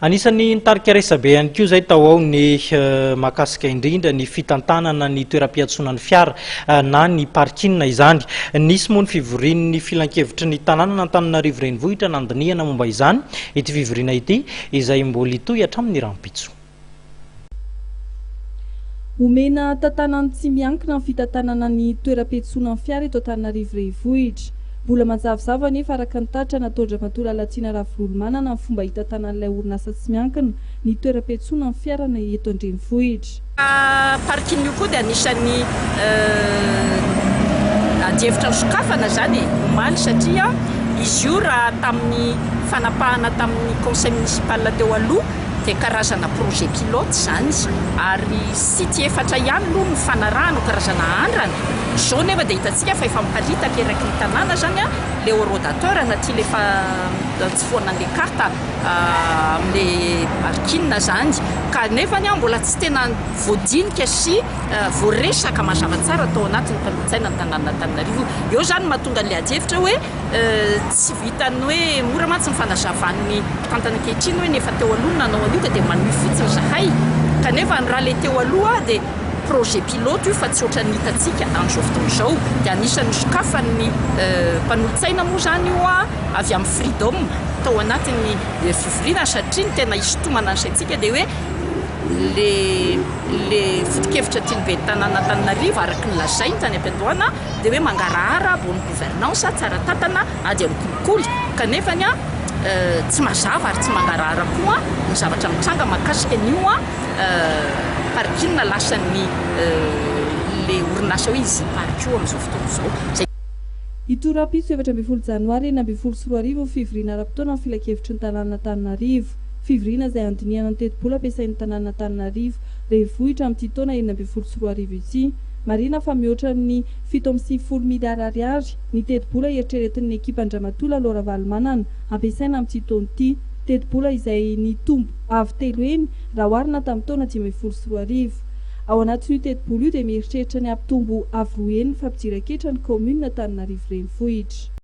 Anisan'ny nitarika resabe ihany koa izay tao ao ny mahakasika indrindra ny fitantanana ny toeram-piatsonan'ny fiara na ny parking izany. Nisy moa ny fivorian'ny filan-kevitry ny tanàna n'Antananarivo renivohitra nandinihana momba izany ity fivoriana ity izay mbola hitohy hatramin'ny rampitso. Omena tantanany tsy miankina ny fitantanana ny toeram-piatsonan'ny fiara eto Antananarivo renivohitra. Mbola mazavazava nefa araka ny tatra nataondra Matola Latsina Ravolomanana ny fomba hitantanan'ilay orinasa tsy miankina ny toeram-piatsonan'ny fiara eto an-drenivohitra. Parking io koa dia anisan'ny adievitra sokafana zany omaly satria izy io raha tamin'ny fanapahana tamin'ny conseil municipal teo aloha dia karazana projet pilote zany izy ary sity efatra ihany aloha ny fanarahana karazana andrana zao nefa dia hitantsika fa efa miparitaka eraky ny tanàna zany le rodateur anaty le tsy foanan'le carte amin'le parking zany ka nefany mbola tsy tena voadinika sy voaresaka mazava tsara tao anatin'ny mpanontsaina ny tanàna Antananarivo. Eo zany mahatonga le adievitra hoe tsy vitany hoe mora mantsy ny fanazavan'ny tantana ankehitriny hoe nefa teo aloha nanao an'io dia manohy fotsiny zahay kanefa ny raha le teo aloha dia projet pilote io fa tsy ohatran'ny hitantsika amin'izao fotoana izao dia anisan'ny sokafan'ny mpanolontsaina moa zany io avy amin'ny freedom tao anatin'ny fivoriana satria ny tena hisintomana ny saintsika dia hoe le foto-kevitra tianybe ny tanàna Antananarivo araky ny lazainy tany am-piadohana dia hoe mangarahara bonne gouvernance tsara tantana ady amin'ny kolikoly kanefany tsy mazava ary tsy mangarahara koa ny zavatra mitranga mahakasika an'io parking lasan'ny le orinasa hoe izy park io amin'izao fotoana izao. Ito rampitso 7 Janoary 2024 fivoriana ara-potoana amin'ny filan-kevitry ny tanàna Antananarivo. Fivoriana izay andinihana ny teti-bola ampiasain'ny tanàna Antananarivo renivohitra amin'ity taona 2024 ity. Marina fa mihoatra ny 7.9 miliara ariary ny teti-bola eritreretin'ny ekipa Andramatola Laura Valomanana ampiasaina amin'ity taona ity. Teti-bola izay nitombo avy telo eny raha oharina tamin'ny taona 2024. Ao anatin'io teti-bola io dia mieritreritra ny ampitombo avy roa eny fampidiran-ketra ny commune Antananarivo renivohitra.